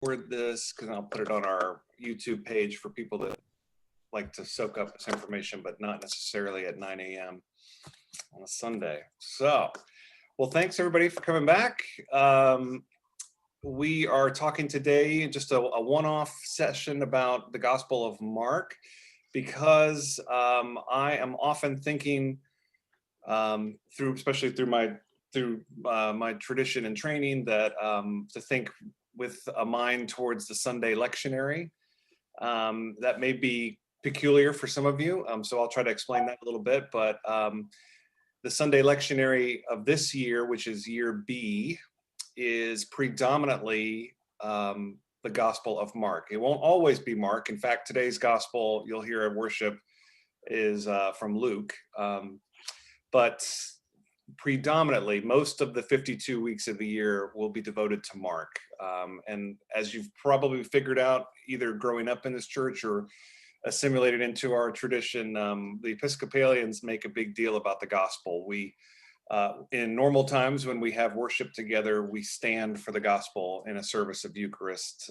record this because I'll put it on our YouTube page for people that like to soak up this information, but not necessarily at 9 a.m. on a Sunday. So, well, thanks everybody for coming back. We are talking today, just a one-off session about the Gospel of Mark, because I am often thinking especially through my tradition and training, that to think with a mind towards the Sunday lectionary. That may be peculiar for some of you, so I'll try to explain that a little bit. But the Sunday lectionary of this year, which is year B, is predominantly the Gospel of Mark. It won't always be Mark. In fact, today's Gospel, you'll hear at worship, is from Luke. But predominantly, most of the 52 weeks of the year will be devoted to Mark. And as you've probably figured out, either growing up in this church or assimilated into our tradition, the Episcopalians make a big deal about the gospel. We, in normal times when we have worship together, we stand for the gospel in a service of Eucharist.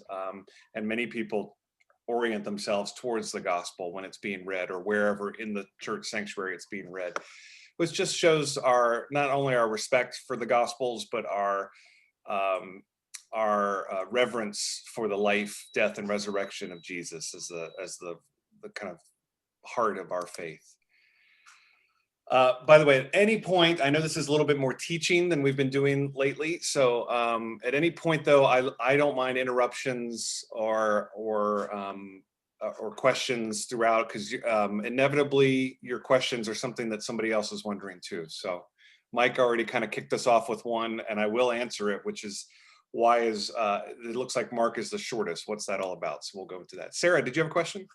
And many people orient themselves towards the gospel when it's being read, or wherever in the church sanctuary it's being read, which just shows not only our respect for the Gospels, but our reverence for the life, death, and resurrection of Jesus as the kind of heart of our faith. By the way, at any point, I know this is a little bit more teaching than we've been doing lately, so at any point, though, I don't mind interruptions or questions throughout, because inevitably your questions are something that somebody else is wondering too. So Mike already kind of kicked us off with one, and I will answer it, which is, why is it looks like Mark is the shortest? What's that all about? So we'll go into that. Sarah, did you have a question?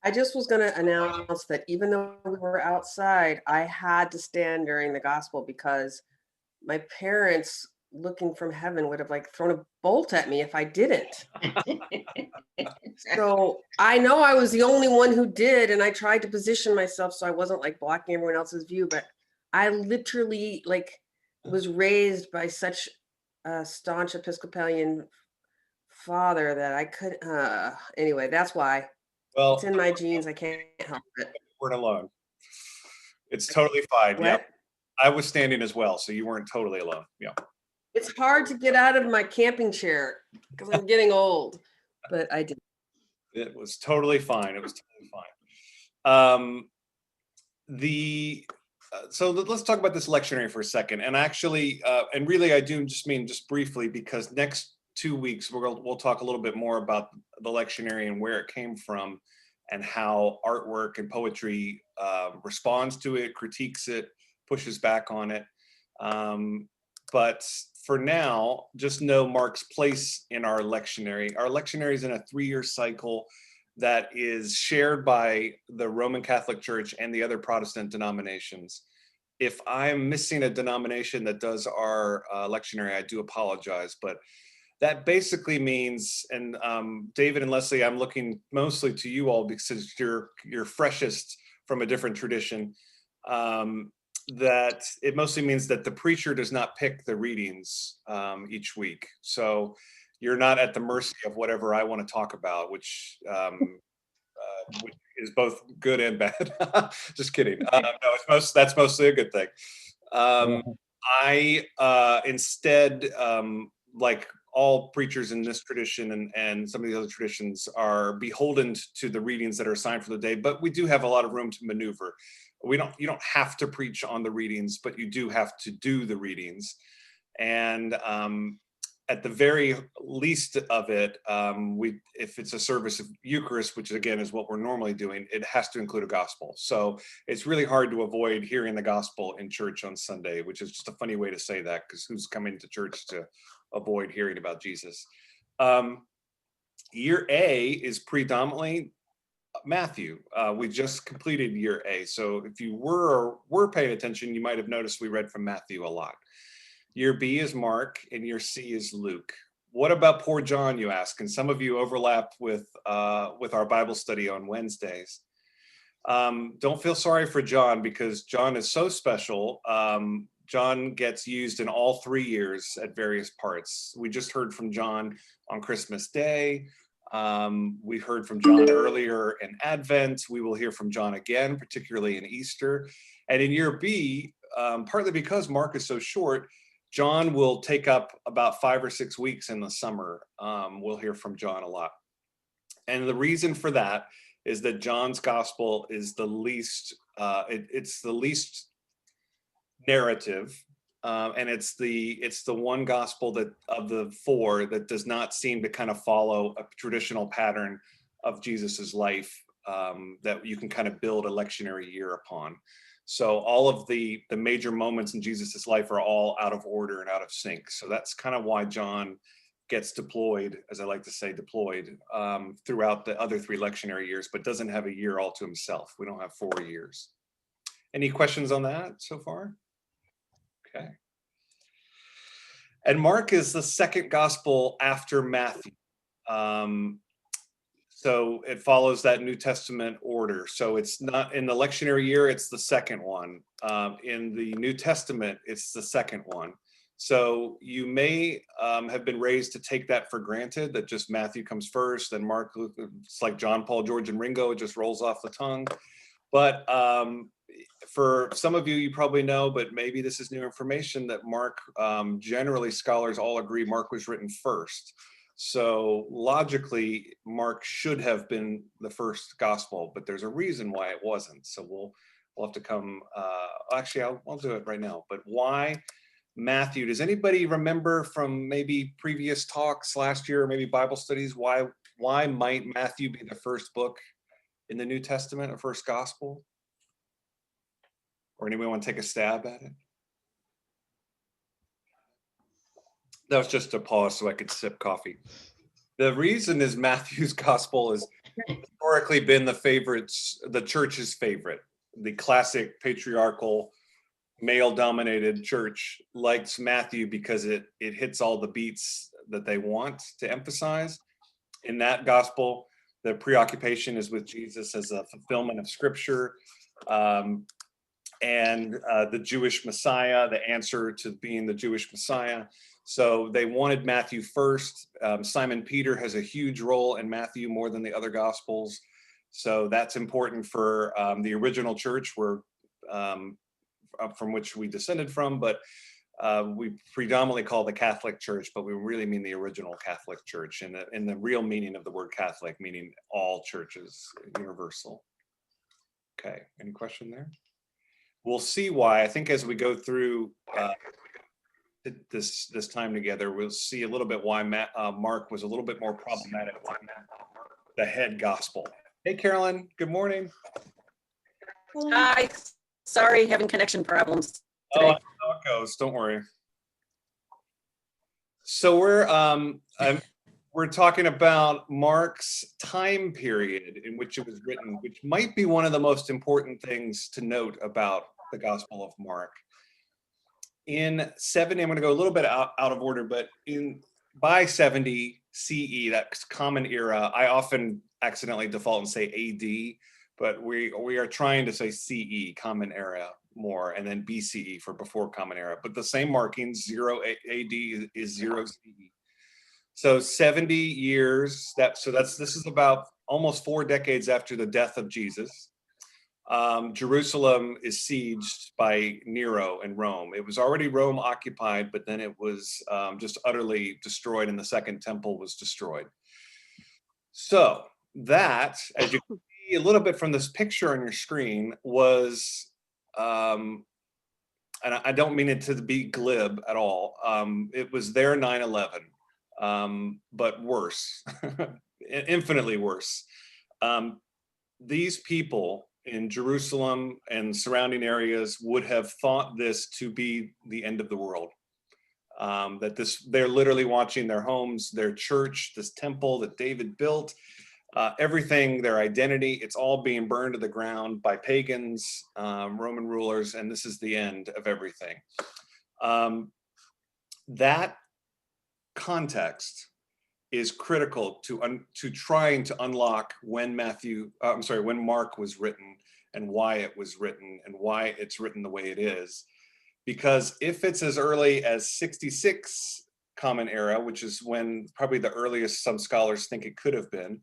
I just was going to announce that even though we were outside, I had to stand during the gospel because my parents, looking from heaven, would have thrown a bolt at me if I didn't. So I know I was the only one who did, and I tried to position myself so I wasn't blocking everyone else's view, but I literally was raised by such a staunch Episcopalian father that I could anyway, that's why. Well, it's in my genes. I can't help it. You weren't alone. It's totally fine. What? Yeah, I was standing as well, so you weren't totally alone. Yeah. It's hard to get out of my camping chair because I'm getting old, but I did. It was totally fine. It was totally fine. So let's talk about this lectionary for a second. And actually, and really, I do just mean just briefly, because next 2 weeks we'll talk a little bit more about the lectionary and where it came from, and how artwork and poetry responds to it, critiques it, pushes back on it. But for now, just know Mark's place in our lectionary. Our lectionary is in a 3-year cycle that is shared by the Roman Catholic Church and the other Protestant denominations. If I'm missing a denomination that does our lectionary, I do apologize, but that basically means, and David and Leslie, I'm looking mostly to you all because you're freshest from a different tradition, that it mostly means that the preacher does not pick the readings each week. So you're not at the mercy of whatever I want to talk about, which is both good and bad. Just kidding. No, that's mostly a good thing. I instead, like all preachers in this tradition and some of the other traditions, are beholden to the readings that are assigned for the day, but we do have a lot of room to maneuver. You don't have to preach on the readings, but you do have to do the readings. And at the very least of it, if it's a service of Eucharist, which again is what we're normally doing, it has to include a gospel. So it's really hard to avoid hearing the gospel in church on Sunday, which is just a funny way to say that, because who's coming to church to avoid hearing about Jesus? Year A is predominantly Matthew. We just completed year A. So if you were paying attention, you might have noticed we read from Matthew a lot. Year B is Mark, and year C is Luke. What about poor John, you ask? And some of you overlap with our Bible study on Wednesdays. Don't feel sorry for John, because John is so special, John gets used in all 3 years at various parts. We just heard from John on Christmas Day. We heard from John earlier in Advent. We will hear from John again, particularly in Easter. And in year B, partly because Mark is so short, John will take up about 5 or 6 weeks in the summer. We'll hear from John a lot. And the reason for that is that John's gospel is the least, it's the least narrative, and it's the one gospel that of the 4 that does not seem to kind of follow a traditional pattern of Jesus's life, that you can kind of build a lectionary year upon. So all of the major moments in Jesus's life are all out of order and out of sync. So that's kind of why John gets deployed, as I like to say, throughout the other 3 lectionary years, but doesn't have a year all to himself. We don't have 4 years. Any questions on that so far? Okay. And Mark is the second gospel after Matthew. So it follows that New Testament order. So it's not in the lectionary year, it's the second one. In the New Testament, it's the second one. So you may have been raised to take that for granted, that just Matthew comes first, then Mark, it's like John, Paul, George, and Ringo, it just rolls off the tongue. But for some of you, you probably know, but maybe this is new information, that Mark, generally scholars all agree Mark was written first. So logically, Mark should have been the first gospel, but there's a reason why it wasn't. So we'll have to come, actually, I'll do it right now. But why Matthew? Does anybody remember from maybe previous talks last year, or maybe Bible studies, why might Matthew be the first book in the New Testament, or first gospel? Or anyone want to take a stab at it? That was just a pause so I could sip coffee. The reason is Matthew's gospel has historically been the church's favorite. The classic patriarchal, male-dominated church likes Matthew because it hits all the beats that they want to emphasize. In that gospel, the preoccupation is with Jesus as a fulfillment of Scripture, and the Jewish Messiah, the answer to being the Jewish Messiah. So they wanted Matthew first. Simon Peter has a huge role in Matthew, more than the other gospels. So that's important for the original church, from which we descended from, but we predominantly call the Catholic Church, but we really mean the original Catholic Church, in the real meaning of the word Catholic, meaning all churches, universal. Okay, any question there? We'll see why. I think as we go through this time together, we'll see a little bit why Mark was a little bit more problematic than the head gospel. Hey, Carolyn, good morning. Hi, sorry, having connection problems today. Oh, I know how it goes. Don't worry. So we're talking about Mark's time period in which it was written, which might be one of the most important things to note about the Gospel of Mark. In 70, I'm going to go a little bit out of order, but by 70 CE, that common era, I often accidentally default and say AD, but we are trying to say CE, common era, more, and then BCE for before common era. But the same markings, 0 AD is 0 CE. So 70 years. This is about almost 4 decades after the death of Jesus. Jerusalem is sieged by Nero in Rome. It was already Rome occupied, but then it was just utterly destroyed, and the second temple was destroyed. So that, as you can see a little bit from this picture on your screen, was, and I don't mean it to be glib at all, it was their 9/11, but worse, infinitely worse. These people in Jerusalem and surrounding areas would have thought this to be the end of the world. They're literally watching their homes, their church, this temple that David built, everything, their identity, it's all being burned to the ground by pagans, Roman rulers, and this is the end of everything. That context is critical to trying to unlock when Mark was written, and why it was written, and why it's written the way it is. because if it's as early as 66 Common Era, which is when probably the earliest some scholars think it could have been,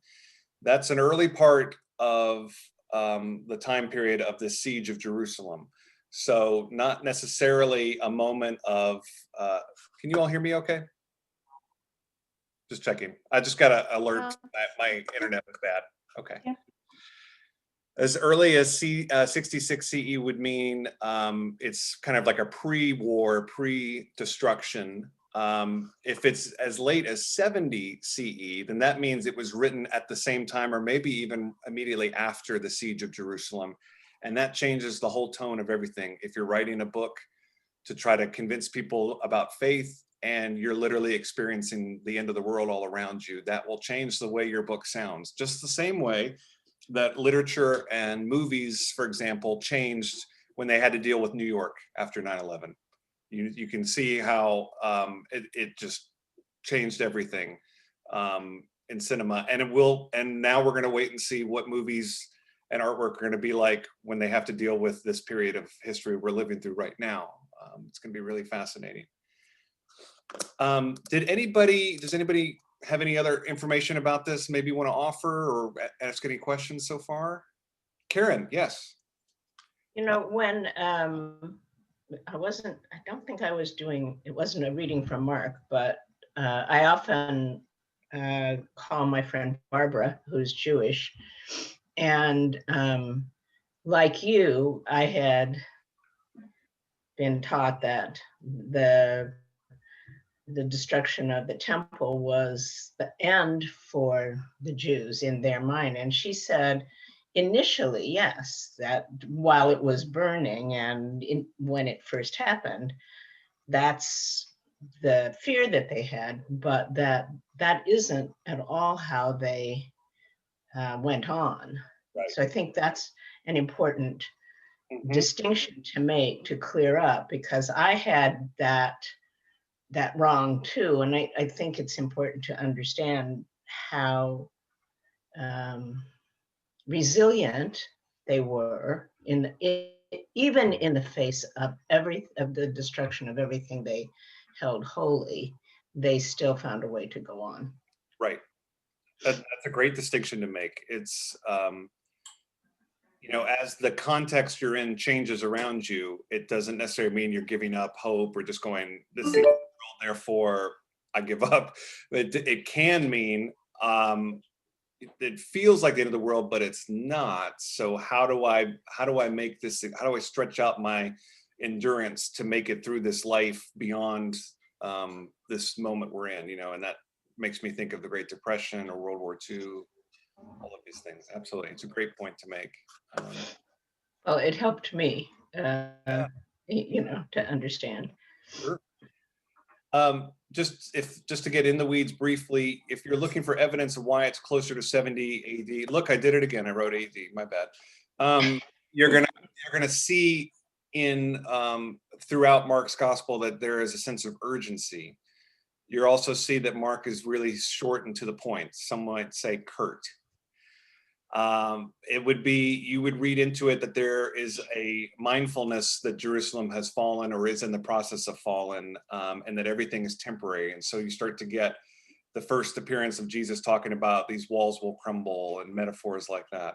that's an early part of the time period of the siege of Jerusalem. So not necessarily a moment of, can you all hear me okay? Just checking. I just got an alert that my internet was bad. Okay. Yeah. As early as 66 CE would mean it's kind of like a pre-war, pre-destruction. If it's as late as 70 CE, then that means it was written at the same time or maybe even immediately after the siege of Jerusalem. And that changes the whole tone of everything. If you're writing a book to try to convince people about faith and you're literally experiencing the end of the world all around you, that will change the way your book sounds. Just the same way that literature and movies, for example, changed when they had to deal with New York after 9/11. You can see how it just changed everything in cinema, and it will. And now we're going to wait and see what movies and artwork are going to be like when they have to deal with this period of history we're living through right now. It's going to be really fascinating. Does anybody have any other information about this maybe want to offer or ask any questions so far? Karen, yes. You know, when I don't think I was doing, it wasn't a reading from Mark, but I often call my friend Barbara, who's Jewish. And like you, I had been taught that the destruction of the temple was the end for the Jews in their mind. And she said, initially, yes, that while it was burning and when it first happened, that's the fear that they had, but that isn't at all how they went on. Right. So I think that's an important distinction to make, to clear up, because I had that wrong too. And I think it's important to understand how resilient they were even in the face of the destruction of everything they held holy. They still found a way to go on. Right. That's a great distinction to make. It's you know, as the context you're in changes around you, it doesn't necessarily mean you're giving up hope or just going, this is the world, therefore I give up. It can mean it feels like the end of the world, but it's not. So how do I make this, how do I stretch out my endurance to make it through this life beyond this moment we're in, you know? And that makes me think of the Great Depression or World War II, all of these things. Absolutely. It's a great point to make. Well, it helped me, you know, to understand. Sure. Just to get in the weeds briefly, if you're looking for evidence of why it's closer to 70 AD, look, I did it again. I wrote AD, my bad. You're gonna see in throughout Mark's gospel that there is a sense of urgency. You also see that Mark is really short and to the point. Some might say curt. It would be, you would read into it that there is a mindfulness that Jerusalem has fallen or is in the process of fallen, and that everything is temporary. And so you start to get the first appearance of Jesus talking about these walls will crumble and metaphors like that.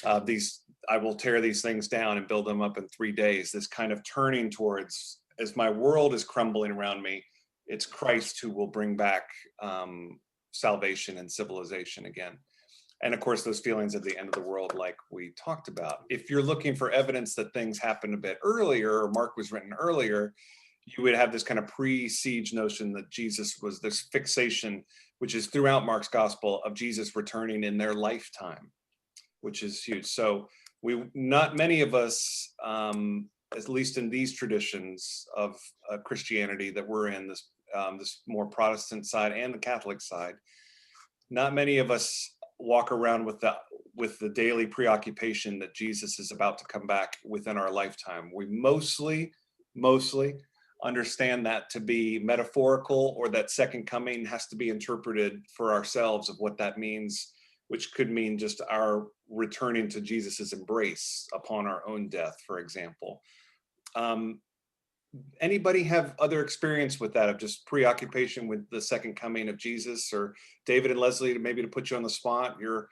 I will tear these things down and build them up in 3 days. This kind of turning towards, as my world is crumbling around me, it's Christ who will bring back salvation and civilization again. And of course, those feelings at the end of the world, like we talked about. If you're looking for evidence that things happened a bit earlier, or Mark was written earlier, you would have this kind of pre-siege notion that Jesus was this fixation, which is throughout Mark's gospel, of Jesus returning in their lifetime, which is huge. So not many of us, at least in these traditions of Christianity that we're in, this more Protestant side and the Catholic side, not many of us walk around with the daily preoccupation that Jesus is about to come back within our lifetime. We mostly understand that to be metaphorical, or that second coming has to be interpreted for ourselves of what that means, which could mean just our returning to Jesus's embrace upon our own death, for example. anybody have other experience with that, of just preoccupation with the second coming of Jesus? Or David and Leslie, maybe to put you on the spot, you're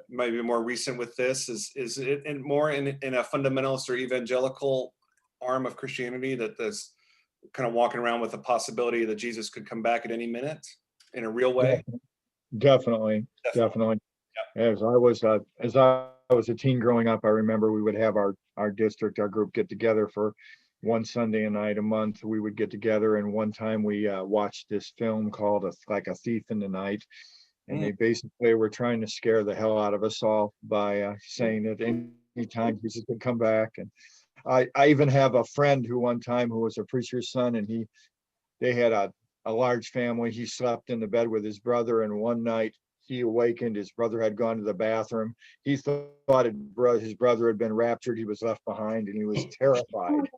maybe more recent with this. Is it more in a fundamentalist or evangelical arm of Christianity that there's kind of walking around with the possibility that Jesus could come back at any minute in a real way? Definitely. As I was a teen growing up, I remember we would have our district, our group get together for one Sunday night a month. We would get together, and one time we watched this film called like A Thief in the Night, and they basically were trying to scare the hell out of us all by saying that any time Jesus could come back. And I even have a friend who one time, who was a preacher's son, and they had a large family. He slept in the bed with his brother, and one night he awakened. His brother had gone to the bathroom. He thought his brother had been raptured. He was left behind, and he was terrified.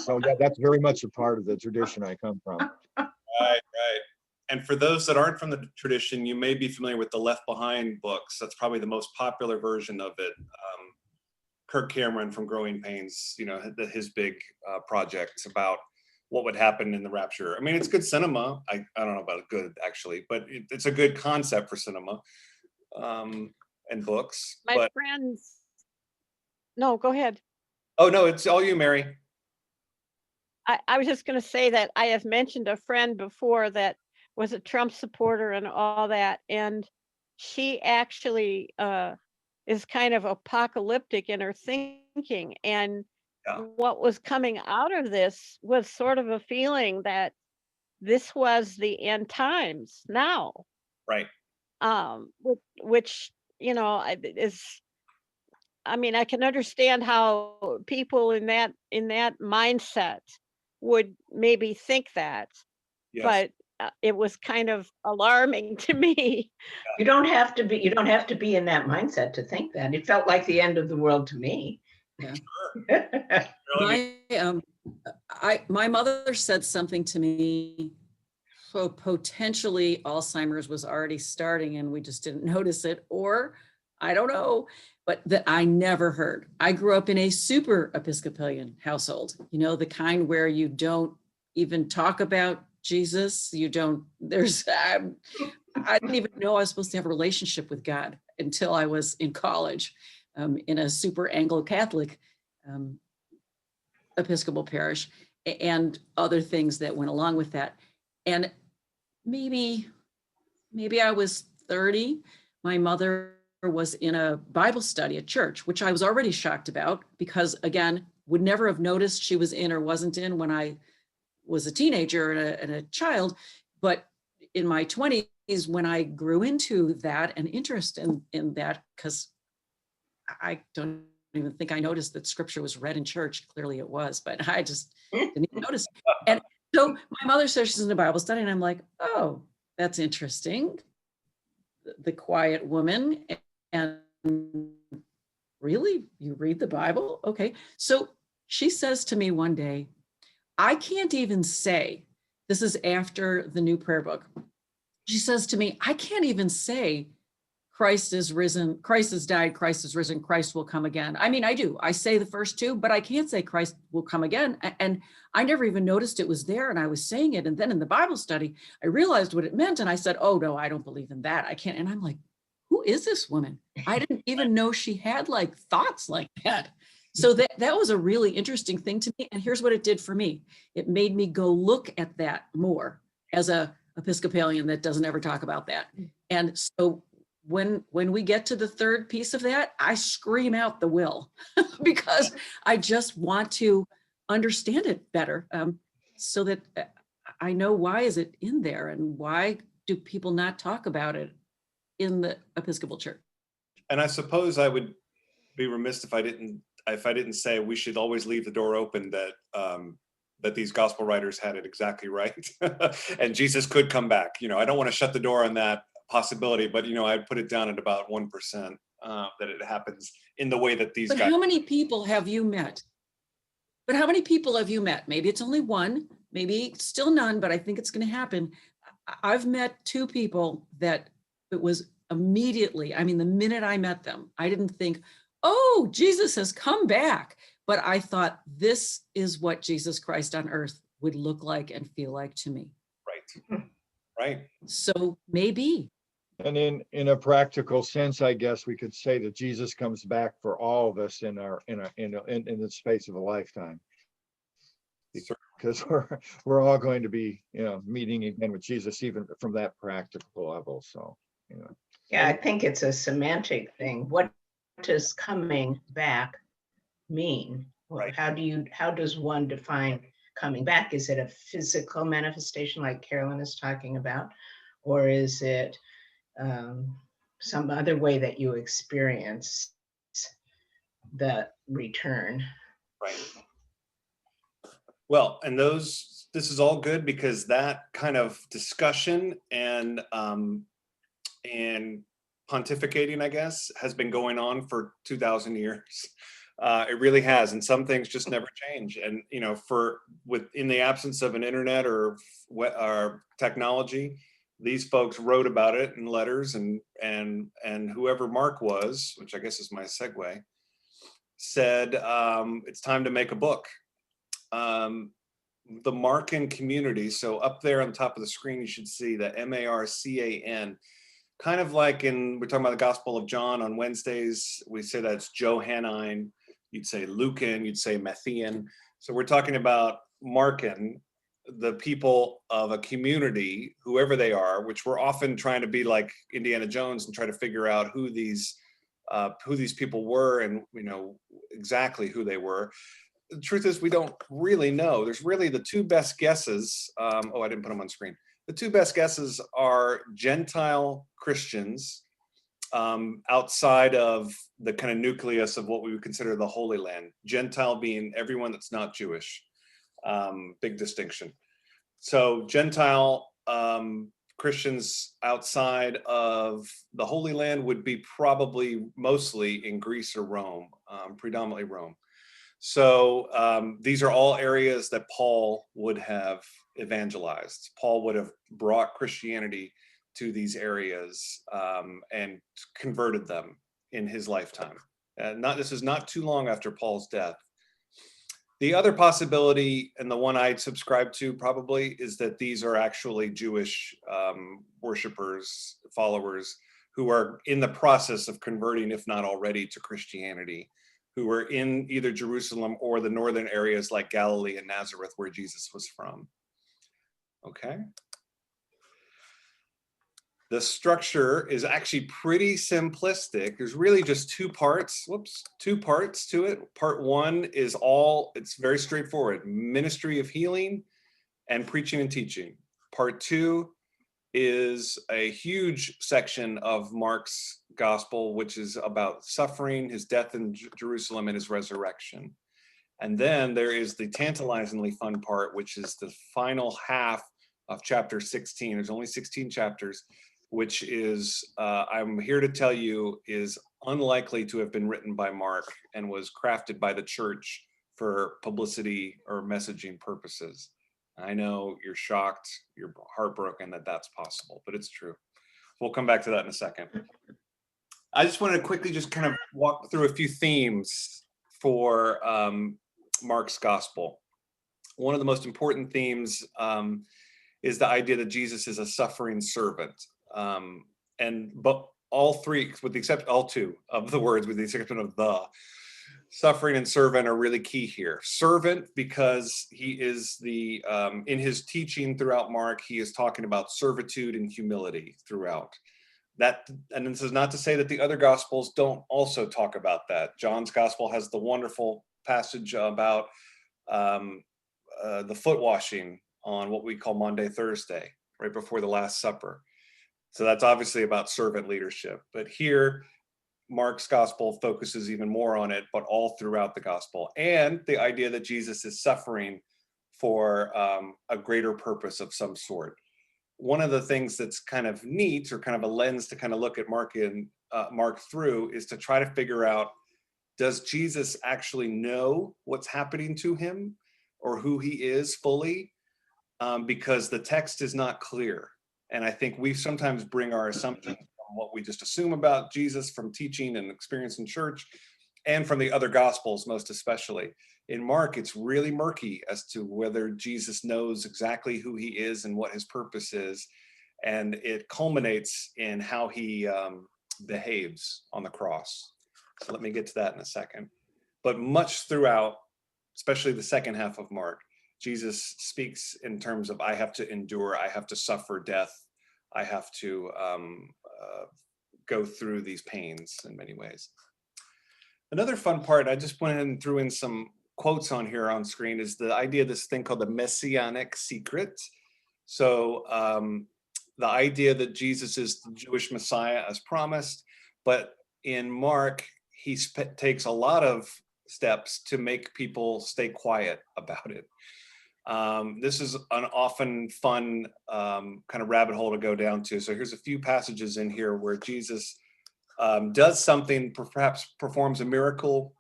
So that's very much a part of the tradition I come from. Right. And for those that aren't from the tradition, you may be familiar with the Left Behind books. That's probably the most popular version of it. Kirk Cameron from Growing Pains, his big project about what would happen in the rapture. I mean, it's good cinema. I don't know about good actually, but it's a good concept for cinema and books. My friends. No, go ahead. Oh no, it's all you, Mary. I was just going to say that I have mentioned a friend before that was a Trump supporter and all that, and she actually is kind of apocalyptic in her thinking, and what was coming out of this was sort of a feeling that this was the end times now. Right. Which is, I mean, I can understand how people in that mindset would maybe think that, Yes. but it was kind of alarming to me. You don't have to be in that mindset to think that. It felt like the end of the world to me. Yeah. My mother said something to me, so potentially Alzheimer's was already starting and we just didn't notice it, or I don't know, but that I never heard. I grew up in a super Episcopalian household, the kind where you don't even talk about Jesus. I didn't even know I was supposed to have a relationship with God until I was in college, in a super Anglo-Catholic Episcopal parish, and other things that went along with that. And maybe I was 30. My mother was in a Bible study at church, which I was already shocked about, because again, would never have noticed she was in or wasn't in when I was a teenager and a child. But in my 20s, when I grew into that and interest in that, because I don't even think I noticed that scripture was read in church. Clearly it was, but I just didn't even notice. And so my mother says she's in a Bible study, and I'm like, oh, that's interesting. The quiet woman. And really, you read the Bible? Okay. So she says to me one day, I can't even say, this is after the new prayer book. She says to me, I can't even say Christ is risen, Christ has died, Christ is risen, Christ will come again. I mean, I do. I say the first two, but I can't say Christ will come again. And I never even noticed it was there, and I was saying it. And then in the Bible study, I realized what it meant. And I said, oh no, I don't believe in that. I can't. And I'm like, who is this woman? I didn't even know she had like thoughts like that. So that was a really interesting thing to me. And here's what it did for me. It made me go look at that more as a Episcopalian that doesn't ever talk about that. And so when we get to the third piece of that, I scream out the will because I just want to understand it better, so that I know, why is it in there, and why do people not talk about it in the Episcopal Church? And I suppose I would be remiss if I didn't say we should always leave the door open that that these gospel writers had it exactly right, and Jesus could come back. I don't want to shut the door on that possibility, but I'd put it down at about 1% that it happens in the way that these But guys. How many people have you met? Maybe it's only one, maybe still none, but I think it's going to happen. I've met two people that it was immediately, I mean, the minute I met them, I didn't think, oh, Jesus has come back. but I thought this is what Jesus Christ on earth would look like and feel like to me. Right. Right. So maybe. And in a practical sense, I guess we could say that Jesus comes back for all of us in the space of a lifetime. Because we're all going to be, meeting again with Jesus, even from that practical level. So, Yeah, I think it's a semantic thing. What does coming back mean? Right. How does one define coming back? Is it a physical manifestation like Carolyn is talking about? Or is it some other way that you experience the return? Right. Well, and this is all good because that kind of discussion and pontificating, I guess, has been going on for 2,000 years. It really has, and some things just never change. And in the absence of an internet or technology, these folks wrote about it in letters, and whoever Mark was, which I guess is my segue, said it's time to make a book. The Markan community, so up there on the top of the screen, you should see the Marcan, kind of like we're talking about the Gospel of John on Wednesdays, we say that's Johannine, you'd say Lucan, you'd say Matthian. So we're talking about Markan, the people of a community, whoever they are, which we're often trying to be like Indiana Jones and try to figure out who these people were and exactly who they were. The truth is we don't really know. There's really the two best guesses. I didn't put them on screen. The two best guesses are Gentile Christians outside of the kind of nucleus of what we would consider the Holy Land. Gentile being everyone that's not Jewish. Big distinction. So Gentile Christians outside of the Holy Land would be probably mostly in Greece or Rome, predominantly Rome. So these are all areas that Paul would have evangelized. Paul would have brought Christianity to these areas and converted them in his lifetime. This is not too long after Paul's death. The other possibility, and the one I'd subscribe to probably, is that these are actually Jewish worshipers, followers, who are in the process of converting, if not already, to Christianity, who were in either Jerusalem or the northern areas like Galilee and Nazareth, where Jesus was from. Okay. The structure is actually pretty simplistic. There's really just two parts to it. Part one is it's very straightforward: ministry of healing and preaching and teaching. Part two is a huge section of Mark's gospel, which is about suffering, his death in Jerusalem, and his resurrection. And then there is the tantalizingly fun part, which is the final half of chapter 16. There's only 16 chapters, which is, I'm here to tell you, is unlikely to have been written by Mark and was crafted by the church for publicity or messaging purposes. I know you're shocked, you're heartbroken that that's possible, but it's true. We'll come back to that in a second. I just wanted to quickly just kind of walk through a few themes for Mark's gospel. One of the most important themes is the idea that Jesus is a suffering servant. But all three, all two of the words, with the exception of the, suffering and servant, are really key here. Servant, because he is in his teaching throughout Mark, he is talking about servitude and humility throughout. And this is not to say that the other gospels don't also talk about that. John's gospel has the wonderful passage about the foot washing on what we call Maundy Thursday, right before the Last Supper. So that's obviously about servant leadership. But here, Mark's gospel focuses even more on it, but all throughout the gospel. And the idea that Jesus is suffering for a greater purpose of some sort. One of the things that's kind of neat, or kind of a lens to kind of look at Mark through, is to try to figure out, does Jesus actually know what's happening to him or who he is fully? Because the text is not clear. And I think we sometimes bring our assumptions from what we just assume about Jesus from teaching and experience in church and from the other gospels, most especially. In Mark, it's really murky as to whether Jesus knows exactly who he is and what his purpose is. And it culminates in how he behaves on the cross. So let me get to that in a second. But much throughout, especially the second half of Mark, Jesus speaks in terms of, I have to endure, I have to suffer death, I have to go through these pains in many ways. Another fun part, I just went ahead and threw in some quotes on here on screen, is the idea of this thing called the Messianic Secret. So the idea that Jesus is the Jewish Messiah as promised, but in Mark, he takes a lot of steps to make people stay quiet about it. This is an often fun kind of rabbit hole to go down to. So here's a few passages in here where Jesus does something, perhaps performs a miracle,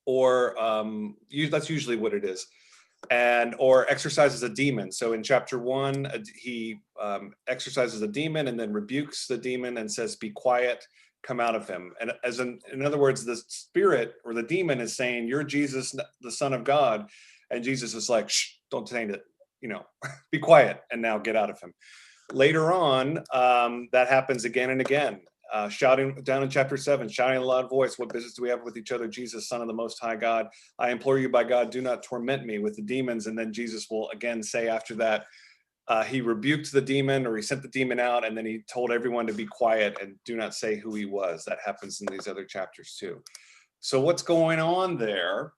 or that's usually what it is, or exorcises a demon. So in chapter 1, he exorcises a demon and then rebukes the demon and says, "Be quiet, come out of him." And in other words, the spirit or the demon is saying, "You're Jesus, the Son of God," and Jesus is like, "Shh, don't say it, be quiet, and now get out of him." Later on, that happens again and again. Shouting down in chapter 7, shouting in a loud voice, "What business do we have with each other, Jesus, Son of the Most High God? I implore you by God, do not torment me," with the demons. And then Jesus will again say after that, he rebuked the demon, or he sent the demon out, and then he told everyone to be quiet and do not say who he was. That happens in these other chapters too. So what's going on there?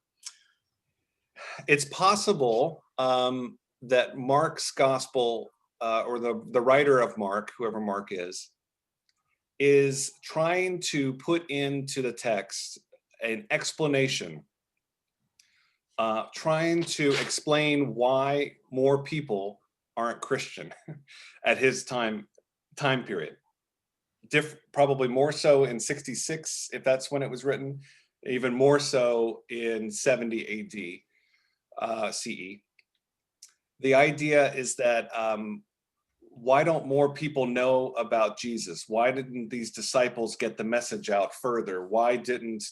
It's possible that Mark's gospel, or the writer of Mark, whoever Mark is trying to put into the text an explanation, trying to explain why more people aren't Christian at his time period. Probably more so in 66, if that's when it was written, even more so in 70 AD CE. The idea is that why don't more people know about Jesus? Why didn't these disciples get the message out further?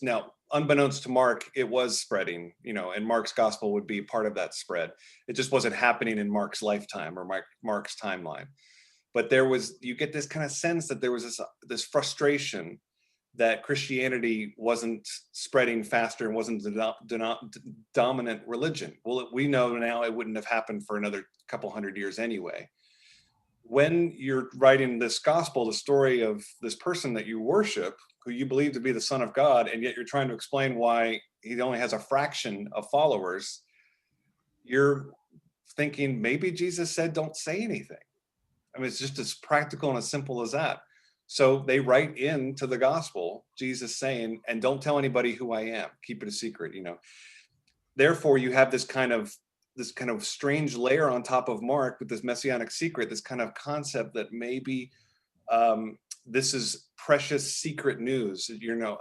Now, unbeknownst to Mark, it was spreading, and Mark's gospel would be part of that spread. It just wasn't happening in Mark's lifetime or Mark's timeline. But you get this kind of sense that there was this frustration that Christianity wasn't spreading faster and wasn't the dominant religion. Well, we know now it wouldn't have happened for another couple hundred years anyway. When you're writing this gospel, the story of this person that you worship, who you believe to be the Son of God, and yet you're trying to explain why he only has a fraction of followers, you're thinking maybe Jesus said, don't say anything. I mean, it's just as practical and as simple as that. So they write into the gospel, Jesus saying, "And don't tell anybody who I am, keep it a secret," Therefore, you have this kind of strange layer on top of Mark with this Messianic secret, this kind of concept that maybe this is precious secret news.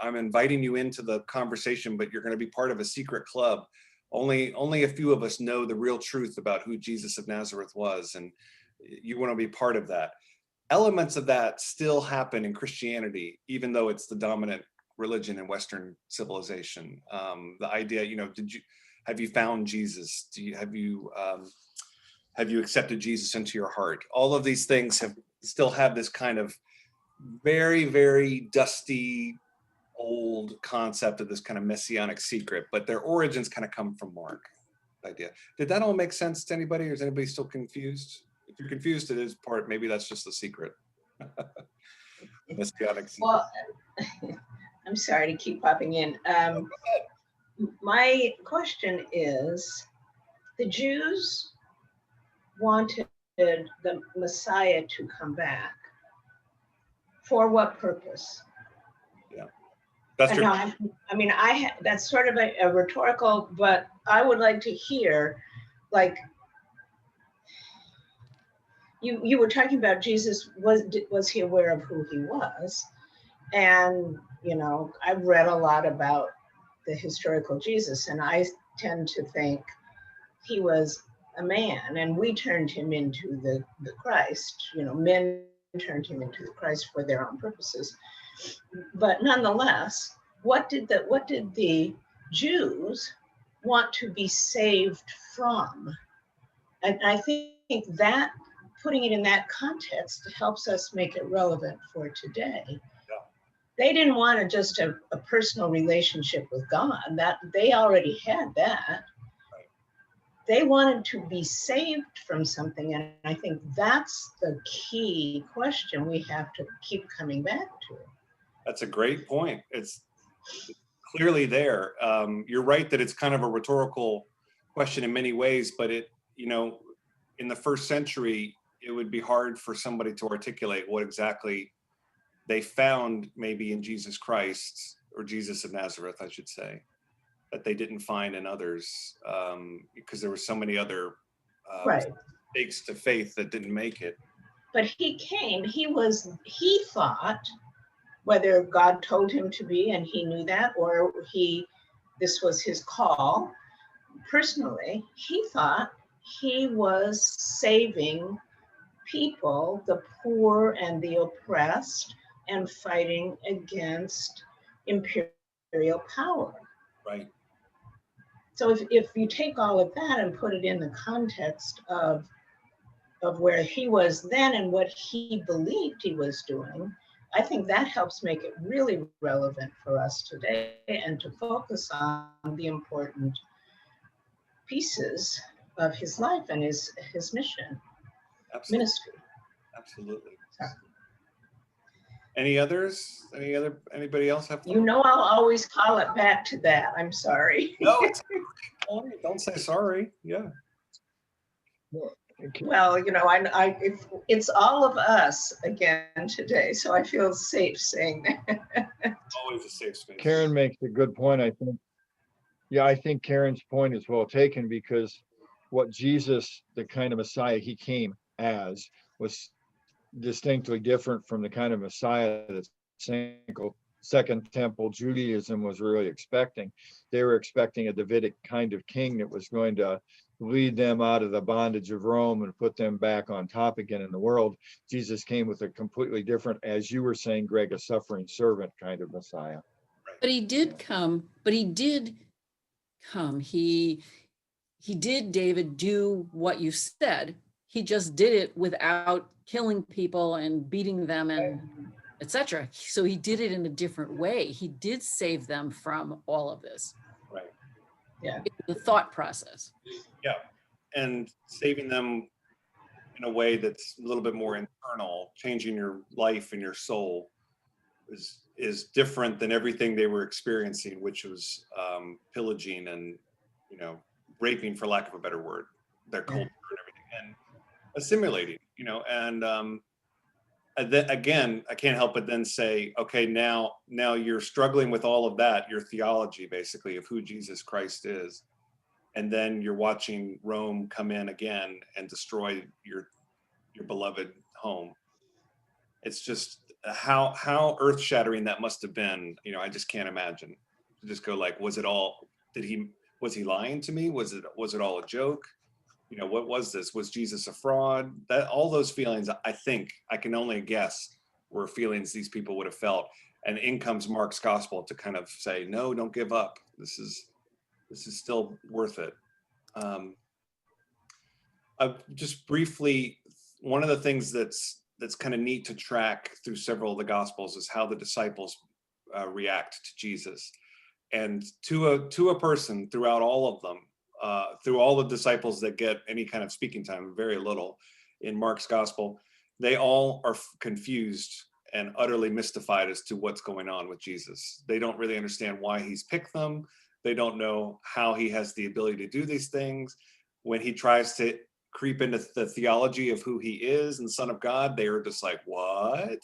I'm inviting you into the conversation, but you're going to be part of a secret club. Only a few of us know the real truth about who Jesus of Nazareth was, and you want to be part of that. Elements of that still happen in Christianity, even though it's the dominant religion in Western civilization. The idea, have you found Jesus? Have you accepted Jesus into your heart? All of these things still have this kind of very, very dusty, old concept of this kind of Messianic secret, but their origins kind of come from Mark. Idea. Did that all make sense to anybody, or is anybody still confused? If you're confused, it is part. Maybe that's just the secret. Messianic secret. Well, I'm sorry to keep popping in. My question is, the Jews wanted the Messiah to come back. For what purpose? Yeah, that's true. That's sort of a rhetorical, but I would like to hear, like, you were talking about Jesus, was he aware of who he was? And, I've read a lot about the historical Jesus, and I tend to think he was a man, and we turned him into the Christ. Men turned him into the Christ for their own purposes. But nonetheless, what did the Jews want to be saved from? And I think that putting it in that context helps us make it relevant for today. Yeah. They didn't want to just a personal relationship with God. That they already had that. Right. They wanted to be saved from something, and I think that's the key question we have to keep coming back to. That's a great point. It's clearly there. You're right that it's kind of a rhetorical question in many ways, but it, you know, in the first century, it would be hard for somebody to articulate what exactly they found maybe in Jesus Christ, or Jesus of Nazareth, I should say, that they didn't find in others, because there were so many other Right. stakes to faith that didn't make it. But he came, he thought, whether God told him to be and he knew that, or this was his call, personally, he thought he was saving people, the poor and the oppressed, and fighting against imperial power. Right. So if you take all of that and put it in the context of where he was then and what he believed he was doing, I think that helps make it really relevant for us today and to focus on the important pieces of his life and his mission. Absolutely. Ministry. Absolutely. Sorry. Any others? Anybody else have? You know, I'll always call it back to that. I'm sorry. No, it's don't say sorry. Yeah. Okay. Well, you know, it's all of us again today, so I feel safe saying that. Always a safe space. Karen makes a good point, I think. Yeah, I think Karen's point is well taken, because what Jesus, the kind of Messiah he came as, was distinctly different from the kind of Messiah that Second Temple Judaism was really expecting. They were expecting a Davidic kind of king that was going to lead them out of the bondage of Rome and put them back on top again in the world. Jesus came with a completely different, as you were saying, Greg, a suffering servant kind of Messiah. But he did come, He did, David, do what you said. He just did it without killing people and beating them and etc. So he did it in a different way. He did save them from all of this. Right. Yeah. The thought process. Yeah. And saving them in a way that's a little bit more internal, changing your life and your soul is different than everything they were experiencing, which was pillaging and, you know, raping, for lack of a better word, their culture and everything, and assimilating, you know, and then again, I can't help but then say, okay, now you're struggling with all of that, your theology basically of who Jesus Christ is, and then you're watching Rome come in again and destroy your beloved home. It's just how earth-shattering that must have been. You know, I just can't imagine. To just go like, was he lying to me? Was it all a joke? You know, what was this? Was Jesus a fraud? That all those feelings, I think, I can only guess, were feelings these people would have felt. And in comes Mark's gospel to kind of say, no, don't give up. This is still worth it. Just briefly, one of the things that's kind of neat to track through several of the gospels is how the disciples react to Jesus. And to a person throughout all of them, through all the disciples that get any kind of speaking time, very little in Mark's gospel, they all are confused and utterly mystified as to what's going on with Jesus. They don't really understand why he's picked them. They don't know how he has the ability to do these things. When he tries to creep into the theology of who he is and Son of God, they are just like, what?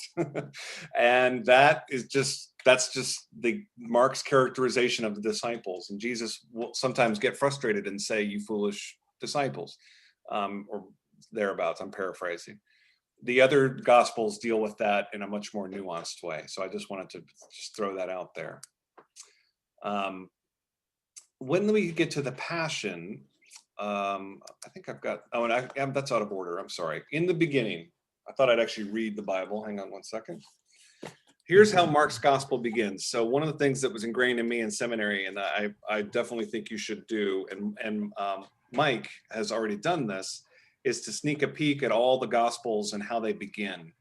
And that's just the Mark's characterization of the disciples. And Jesus will sometimes get frustrated and say, you foolish disciples, or thereabouts. I'm paraphrasing. The other gospels deal with that in a much more nuanced way. So I just wanted to just throw that out there. When we get to the Passion, I think I've got, that's out of order. I'm sorry. In the beginning, I thought I'd actually read the Bible. Hang on one second. here's how Mark's gospel begins. So one of the things that was ingrained in me in seminary, and I definitely think you should do, and Mike has already done this, is to sneak a peek at all the gospels and how they begin.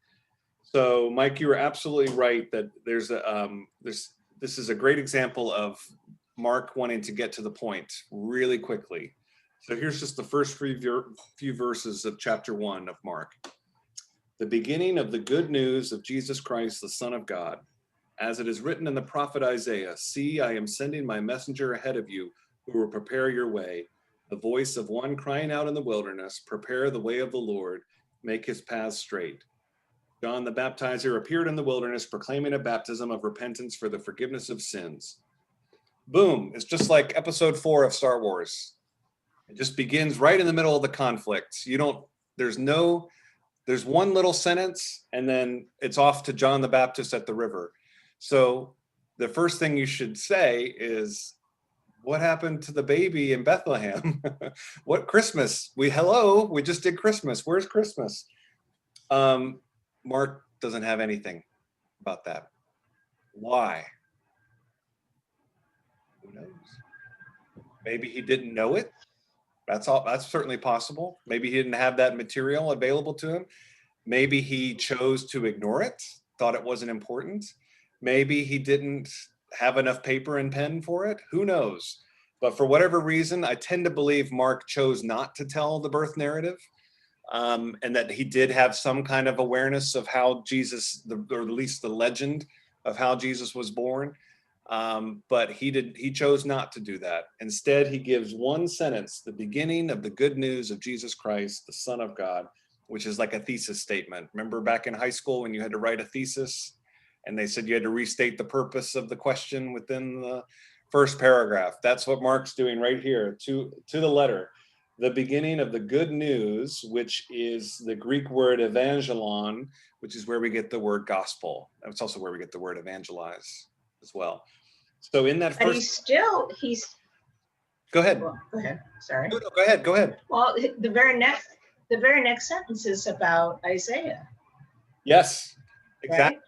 So Mike, you were absolutely right that this is a great example of Mark wanting to get to the point really quickly. So here's just the first few verses of chapter 1 of Mark. The beginning of the good news of Jesus Christ, the Son of God. As it is written in the prophet Isaiah, see, I am sending my messenger ahead of you who will prepare your way. The voice of one crying out in the wilderness, prepare the way of the Lord, make his paths straight. John the Baptizer appeared in the wilderness, proclaiming a baptism of repentance for the forgiveness of sins. Boom, it's just like episode 4 of Star Wars. It just begins right in the middle of the conflict. There's one little sentence and then it's off to John the Baptist at the river. So the first thing you should say is, what happened to the baby in Bethlehem? What Christmas? We just did Christmas. Where's Christmas? Mark doesn't have anything about that. Why? Who knows? Maybe he didn't know it. That's certainly possible. Maybe he didn't have that material available to him. Maybe he chose to ignore it, thought it wasn't important. Maybe he didn't have enough paper and pen for it. Who knows? But for whatever reason, I tend to believe Mark chose not to tell the birth narrative, and that he did have some kind of awareness of how Jesus, or at least the legend of how Jesus was born. But he chose not to do that. Instead, he gives one sentence, the beginning of the good news of Jesus Christ, the Son of God, which is like a thesis statement. Remember back in high school when you had to write a thesis and they said you had to restate the purpose of the question within the first paragraph? That's what Mark's doing right here, to the letter. The beginning of the good news, which is the Greek word evangelon, which is where we get the word gospel. It's also where we get the word evangelize as well. So in that But first, he's go ahead. well, go ahead. Sorry. No, go ahead. Well, the very next sentence is about Isaiah. Yes, exactly.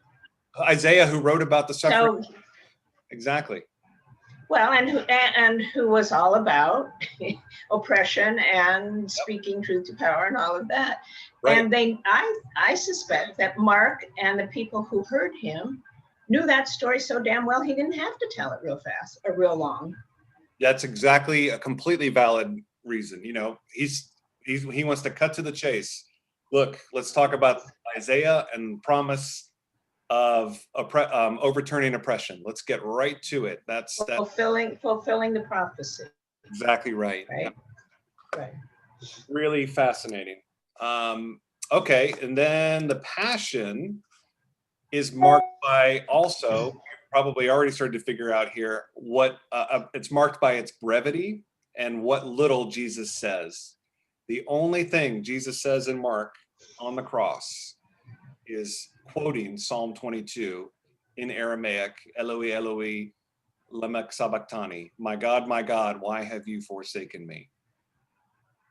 Right? Isaiah, who wrote about the suffering. So, Exactly. well, and who was all about oppression and speaking truth to power and all of that. Right. And I suspect that Mark and the people who heard him knew that story so damn well he didn't have to tell it real fast or real long. That's exactly a completely valid reason. He wants to cut to the chase. Look, let's talk about Isaiah and promise of overturning oppression. Let's get right to it. That's Fulfilling the prophecy. exactly right. Right. Yeah. Right. Really fascinating. Okay, and then the Passion is marked by also, probably already started to figure out here, what it's marked by its brevity and what little Jesus says. The only thing Jesus says in Mark on the cross is quoting Psalm 22 in Aramaic, Eloi, Eloi, lema sabachthani, my God, why have you forsaken me?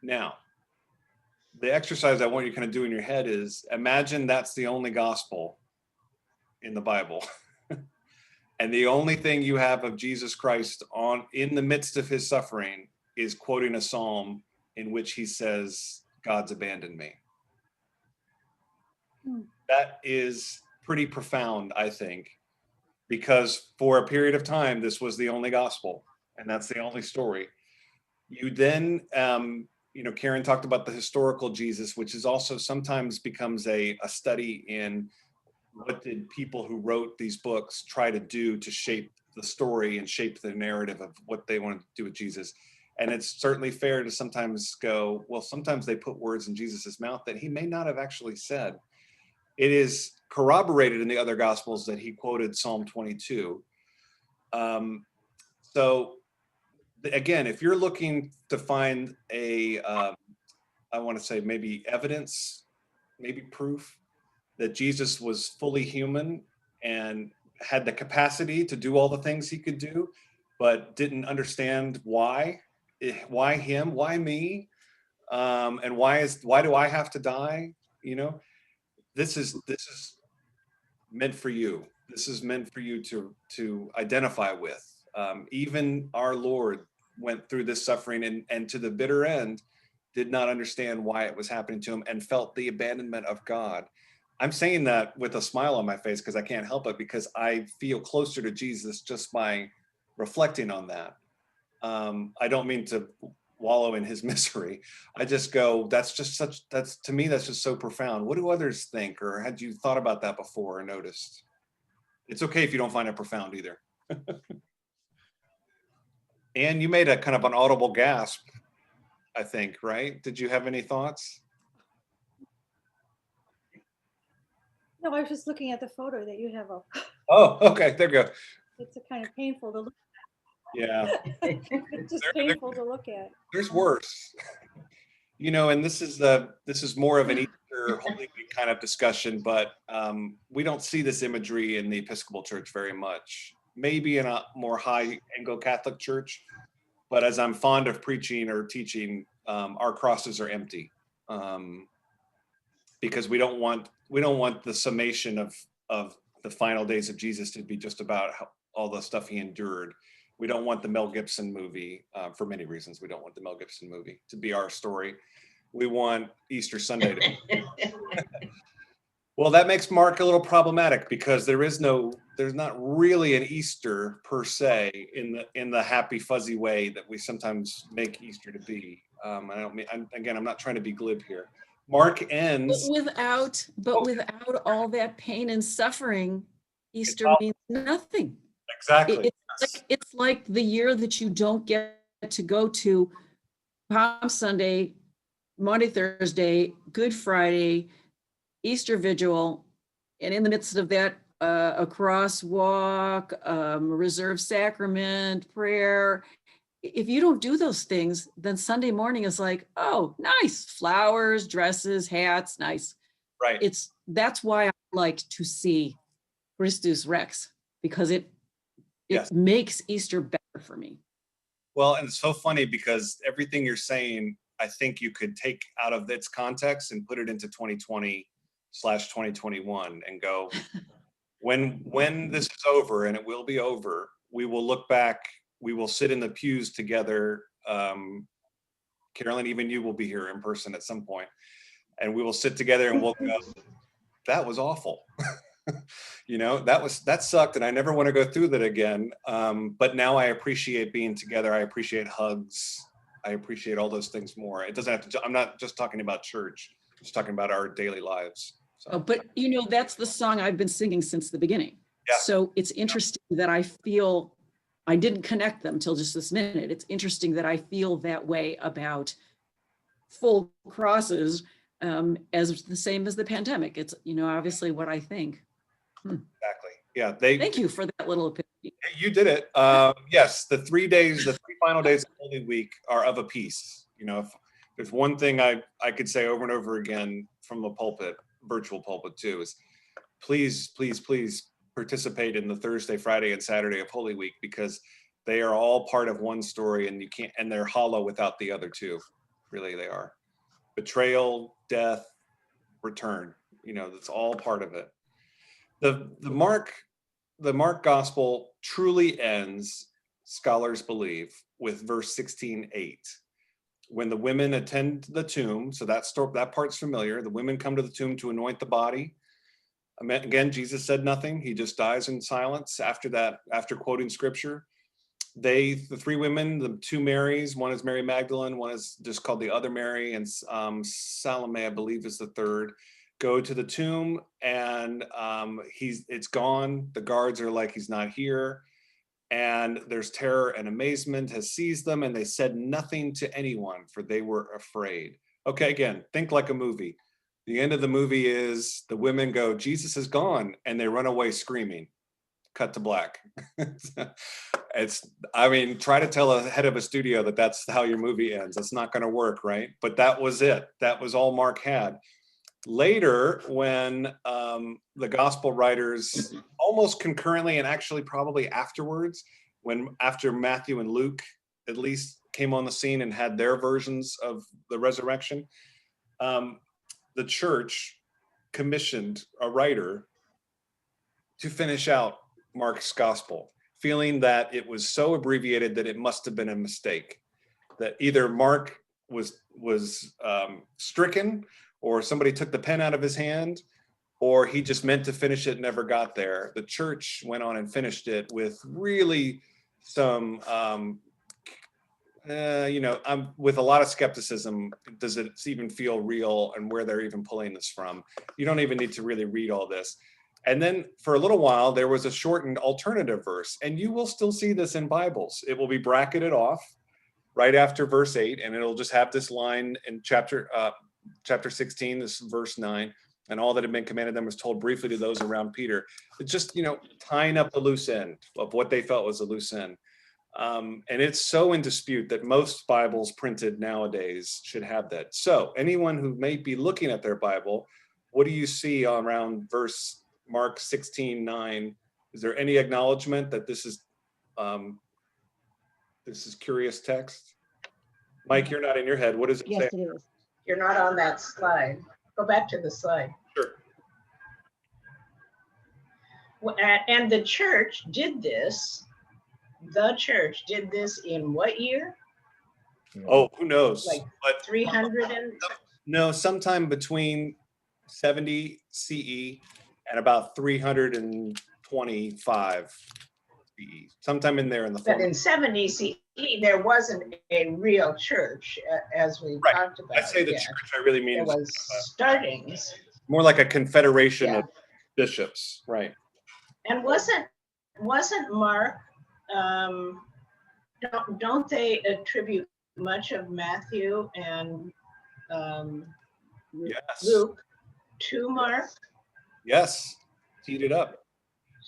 Now, the exercise I want you to kind of do in your head is imagine that's the only gospel in the Bible. And the only thing you have of Jesus Christ in the midst of his suffering is quoting a psalm in which he says, God's abandoned me. That is pretty profound, I think, because for a period of time, this was the only gospel, and that's the only story. You then, Karen talked about the historical Jesus, which is also sometimes becomes a study in what did people who wrote these books try to do to shape the story and shape the narrative of what they wanted to do with Jesus. And it's certainly fair to sometimes go, well, sometimes they put words in Jesus's mouth that he may not have actually said. It is corroborated in the other gospels that he quoted Psalm 22. So again, if you're looking to find I want to say maybe evidence, maybe proof that Jesus was fully human and had the capacity to do all the things he could do, but didn't understand why him, why me, and why do I have to die? This is meant for you. This is meant for you to identify with. Even our Lord went through this suffering and to the bitter end did not understand why it was happening to him and felt the abandonment of God. I'm saying that with a smile on my face because I can't help it, because I feel closer to Jesus just by reflecting on that. I don't mean to wallow in his misery. I just go, that's to me, that's just so profound. What do others think? Or had you thought about that before or noticed? It's okay if you don't find it profound either. And you made a kind of an audible gasp, I think, right? Did you have any thoughts? No, I was just looking at the photo that you have up. Oh, okay, there you go. It's a kind of painful to look. Yeah, It's just painful to look at. there's worse. And this is more of an Easter Holy Week kind of discussion, but we don't see this imagery in the Episcopal Church very much. Maybe in a more high Anglo-Catholic church, but as I'm fond of preaching or teaching, our crosses are empty, because we don't want the summation of the final days of Jesus to be just about all the stuff he endured. We don't want the Mel Gibson movie, for many reasons. We don't want the Mel Gibson movie to be our story. We want Easter Sunday to Well, that makes Mark a little problematic because there's not really an Easter per se in the happy fuzzy way that we sometimes make Easter to be. I'm not trying to be glib here. Mark ends Without all that pain and suffering, Easter means nothing. exactly. It's like the year that you don't get to go to Palm Sunday, Maundy Thursday, Good Friday, Easter Vigil, and in the midst of that, a crosswalk, reserved sacrament, prayer. If you don't do those things, then Sunday morning is like, oh, nice, flowers, dresses, hats, nice. Right. That's why I like to see Christus Rex, because it Yes. makes Easter better for me. Well, and it's so funny because everything you're saying, I think you could take out of its context and put it into 2020/2021 and go, when this is over, and it will be over, we will look back, we will sit in the pews together. Carolyn, even you will be here in person at some point, and we will sit together and we'll go, that was awful. That sucked, and I never want to go through that again. But now I appreciate being together. I appreciate hugs. I appreciate all those things more. It doesn't have to. I'm not just talking about church. I'm just talking about our daily lives. So. But that's the song I've been singing since the beginning. Yeah. So it's interesting that I feel I didn't connect them till just this minute. It's interesting that I feel that way about full crosses, as the same as the pandemic. It's obviously what I think. Exactly. Yeah. Thank you for that little epiphany. You did it. Yes, the 3 final days of Holy Week are of a piece. If there's one thing I could say over and over again from the pulpit, virtual pulpit too, is please, please, please participate in the Thursday, Friday, and Saturday of Holy Week, because they are all part of one story, and they're hollow without the other two. Really, they are. Betrayal, death, return. That's all part of it. The Mark gospel truly ends, scholars believe, with verse 16:8. When the women attend the tomb, so that part's familiar. The women come to the tomb to anoint the body. Again, Jesus said nothing. He just dies in silence after that, after quoting scripture. The three women, the two Marys, one is Mary Magdalene, one is just called the other Mary, and Salome, I believe, is the third, go to the tomb, and it's gone. The guards are like, he's not here. And there's terror and amazement has seized them, and they said nothing to anyone, for they were afraid. Okay, again, think like a movie. The end of the movie is the women go, Jesus is gone, and they run away screaming. Cut to black. Try to tell a head of a studio that that's how your movie ends. That's not going to work, right? But that was it. That was all Mark had. Later, when the gospel writers, almost concurrently and actually probably afterwards, after Matthew and Luke at least came on the scene and had their versions of the resurrection, the church commissioned a writer to finish out Mark's gospel, feeling that it was so abbreviated that it must have been a mistake, that either Mark was stricken, or somebody took the pen out of his hand, or he just meant to finish it, never got there. The church went on and finished it with really some, with a lot of skepticism. Does it even feel real, and where they're even pulling this from? You don't even need to really read all this. And then for a little while, there was a shortened alternative verse, and you will still see this in Bibles. It will be bracketed off right after verse 8, and it'll just have this line in chapter 16, this verse 9, and all that had been commanded them was told briefly to those around Peter. It's just, tying up the loose end of what they felt was a loose end. And it's so in dispute that most Bibles printed nowadays should have that. So anyone who may be looking at their Bible, what do you see around verse Mark 16:9? Is there any acknowledgement that this is curious text? Mike, you're not in your head. What does it say? Yes, it is. You're not on that slide. Go back to the slide. Sure. And the church did this. The church did this in what year? Oh, who knows? Like But 300 and no, sometime between 70 CE and about 325 CE. Sometime in there in the but fall. in 70 CE, there wasn't a real church, as we Right. talked about. I say the yet. church, I really mean There was startings. more like a confederation Yeah. of bishops, right? And wasn't Mark, don't they attribute much of Matthew and Yes. Luke to Mark? Yes. Teed it up.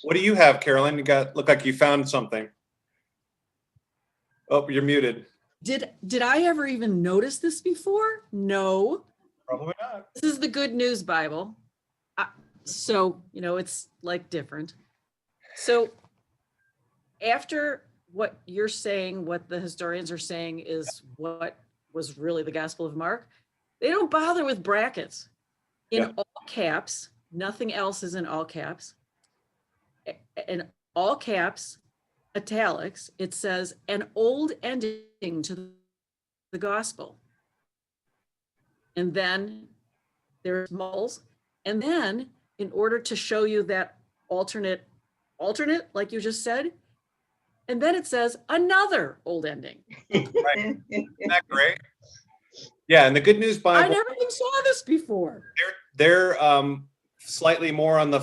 What do you have, Carolyn? Look like you found something. Oh, you're muted. Did I ever even notice this before? No. Probably not. This is the Good News Bible. So, it's like different. So after what you're saying, what the historians are saying is what was really the Gospel of Mark, they don't bother with brackets. In all caps, nothing else is in all caps. In all caps, italics, it says an old ending to the gospel. And then there's mulls. And then in order to show you that alternate, like you just said, and then it says another old ending. Right. Isn't that great? Yeah, and the Good News Bible, I never even saw this before. they're slightly more on the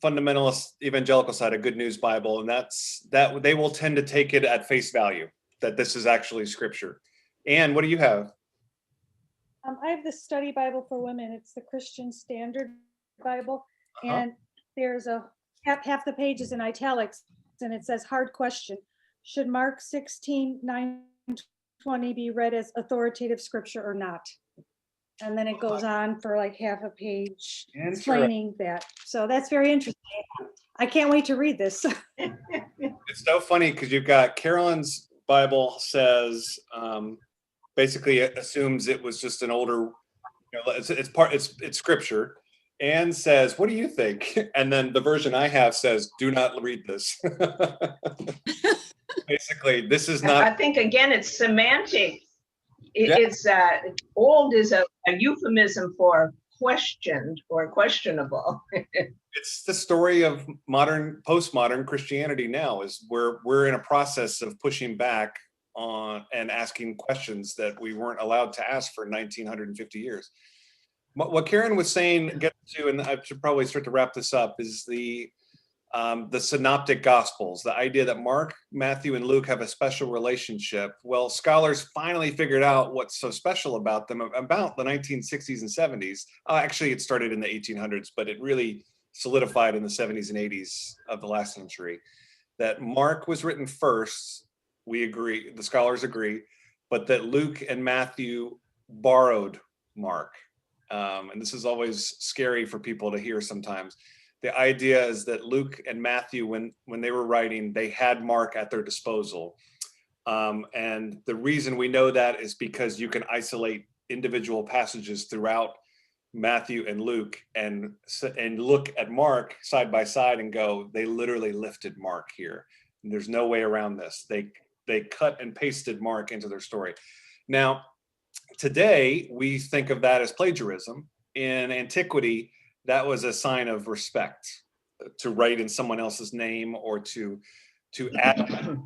fundamentalist evangelical side of Good News Bible, and that they will tend to take it at face value that this is actually scripture. And what do you have? I have the study Bible for women. It's the Christian Standard Bible. And there's half the page is in italics, and it says hard question. Should Mark 16:9-20 be read as authoritative scripture or not? And then it goes on for like half a page explaining that. So that's very interesting. I can't wait to read this. It's so funny because you've got Carolyn's Bible says basically it assumes it was just an older, it's scripture, and says, what do you think? And then the version I have says, do not read this. Basically, this is not. I think again, it's semantic. It's old is a euphemism for questioned or questionable. It's the story of postmodern Christianity now. Is we're in a process of pushing back on and asking questions that we weren't allowed to ask for 1950 years. What Karen was saying, get to, and I should probably start to wrap this up, is the synoptic gospels, the idea that Mark, Matthew, and Luke have a special relationship. Well, scholars finally figured out what's so special about them about the 1960s and 70s. Actually, it started in the 1800s, but it really solidified in the 70s and 80s of the last century. That Mark was written first, we agree, the scholars agree, but that Luke and Matthew borrowed Mark. And this is always scary for people to hear sometimes. The idea is that Luke and Matthew, when they were writing, they had Mark at their disposal. And the reason we know that is because you can isolate individual passages throughout Matthew and Luke and look at Mark side by side and go, they literally lifted Mark here. And there's no way around this. They cut and pasted Mark into their story. Now, today we think of that as plagiarism. In antiquity, that was a sign of respect, to write in someone else's name or to add to the story.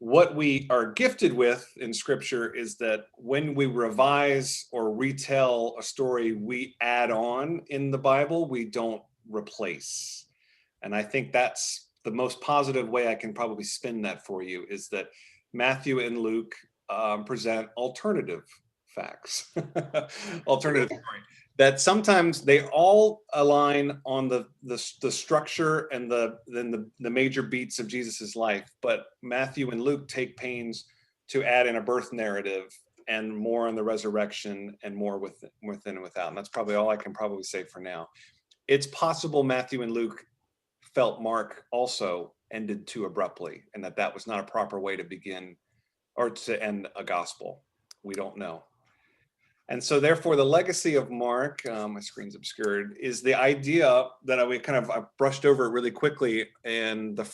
What we are gifted with in scripture is that when we revise or retell a story, we add on in the Bible, we don't replace. And I think that's the most positive way I can probably spin that for you, is that Matthew and Luke present alternative facts, alternative story, that sometimes they all align on the structure and the major beats of Jesus's life, but Matthew and Luke take pains to add in a birth narrative and more on the resurrection and more within and without. And that's probably all I can probably say for now. It's possible Matthew and Luke felt Mark also ended too abruptly, and that was not a proper way to begin or to end a gospel. We don't know. And so therefore the legacy of Mark, my screen's obscured, is the idea that I brushed over it really quickly in the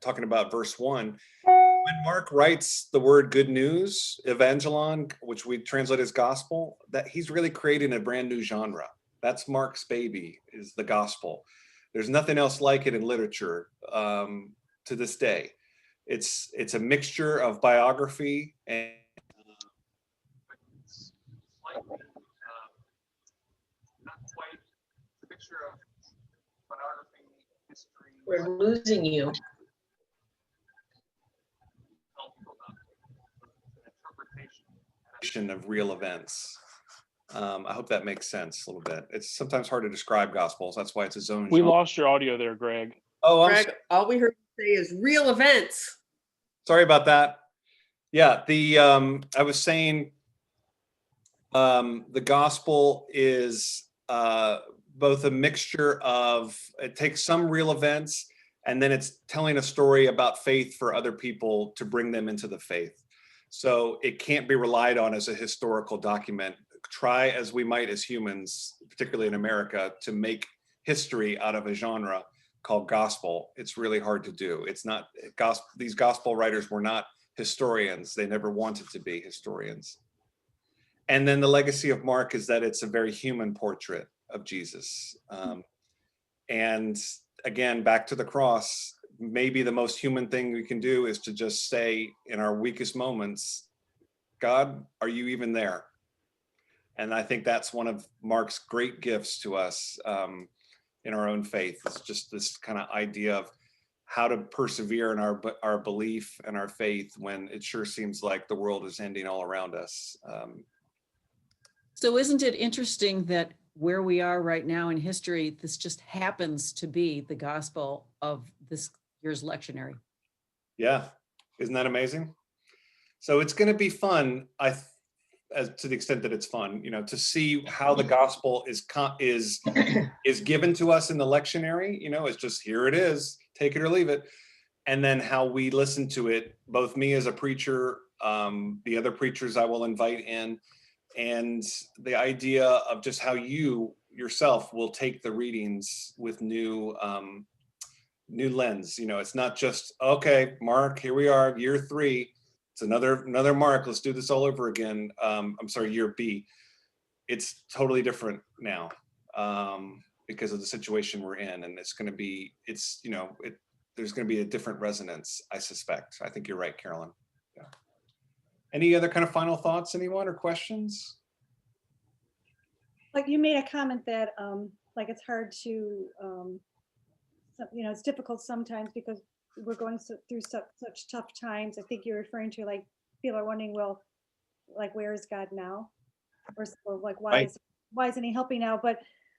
talking about verse 1. When Mark writes the word good news, evangelon, which we translate as gospel, that he's really creating a brand new genre. That's Mark's baby, is the gospel. There's nothing else like it in literature to this day. It's a mixture of biography and not quite a mixture of biography, history. We're losing you. Interpretation of real events. I hope that makes sense a little bit. It's sometimes hard to describe gospels. That's why it's a zone. We lost your audio there, Greg. Oh, Greg, all we heard you say is real events. sorry about that. Yeah, I was saying the gospel is both a mixture of, it takes some real events and then it's telling a story about faith for other people to bring them into the faith. So it can't be relied on as a historical document. Try as we might as humans, particularly in America, to make history out of a genre called gospel. It's really hard to do. It's not gospel. These gospel writers were not historians. They never wanted to be historians. And then the legacy of Mark is that it's a very human portrait of Jesus. And again, back to the cross, maybe the most human thing we can do is to just say in our weakest moments, God, are you even there? And I think that's one of Mark's great gifts to us in our own faith. It's just this kind of idea of how to persevere in our belief and our faith when it sure seems like the world is ending all around us. So isn't it interesting that where we are right now in history, this just happens to be the gospel of this year's lectionary? Yeah, isn't that amazing? So it's going to be fun, as to the extent that it's fun, to see how the gospel is given to us in the lectionary. It's just, here it is, take it or leave it. And then how we listen to it, both me as a preacher, the other preachers I will invite in, and the idea of just how you yourself will take the readings with new lens. It's not just, okay, Mark, here we are, year 3. It's another Mark. Let's do this all over again. I'm sorry, year B. It's totally different now because of the situation we're in, and it's going to be, there's going to be a different resonance, I suspect. I think you're right, Carolyn. Yeah. Any other kind of final thoughts, anyone, or questions? Like you made a comment that like it's hard to, it's difficult sometimes because we're going through such tough times. I think you're referring to like people are wondering, well, like where is God now, or like why isn't He helping now? But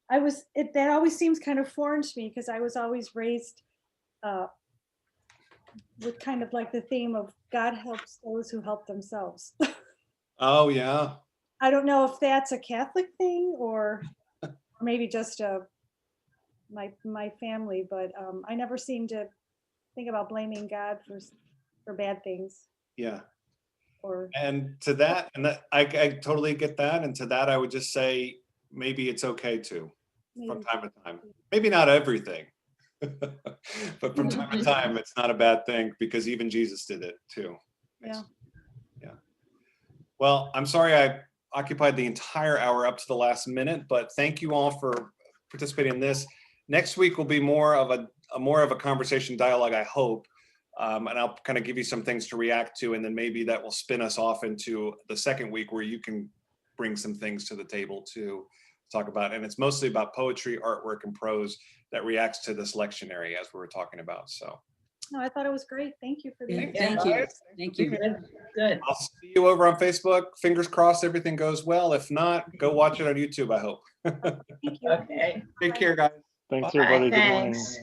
that always seems kind of foreign to me because I was always raised with kind of like the theme of God helps those who help themselves. Oh yeah. I don't know if that's a Catholic thing or maybe just my family, but I never seem to think about blaming God for bad things. Yeah. or And to that, I totally get that. And to that, I would just say, maybe it's okay to, from maybe. time to time. Maybe not everything, but from time to time, it's not a bad thing, because even Jesus did it too. Yeah. Yeah. Well, I'm sorry I occupied the entire hour up to the last minute, but thank you all for participating in this. Next week will be more of a conversation dialogue, I hope. And I'll kind of give you some things to react to, and then maybe that will spin us off into the second week where you can bring some things to the table to talk about. And it's mostly about poetry, artwork, and prose that reacts to this lectionary as we were talking about. So No, I thought it was great. Thank you for the. Yeah, invitation. thank you. Thank you. Good, good. I'll see you over on Facebook. Fingers crossed everything goes well. If not, go watch it on YouTube, I hope. Thank you. Okay. Take care, guys. Thanks, Bye, everybody. Good morning. thanks.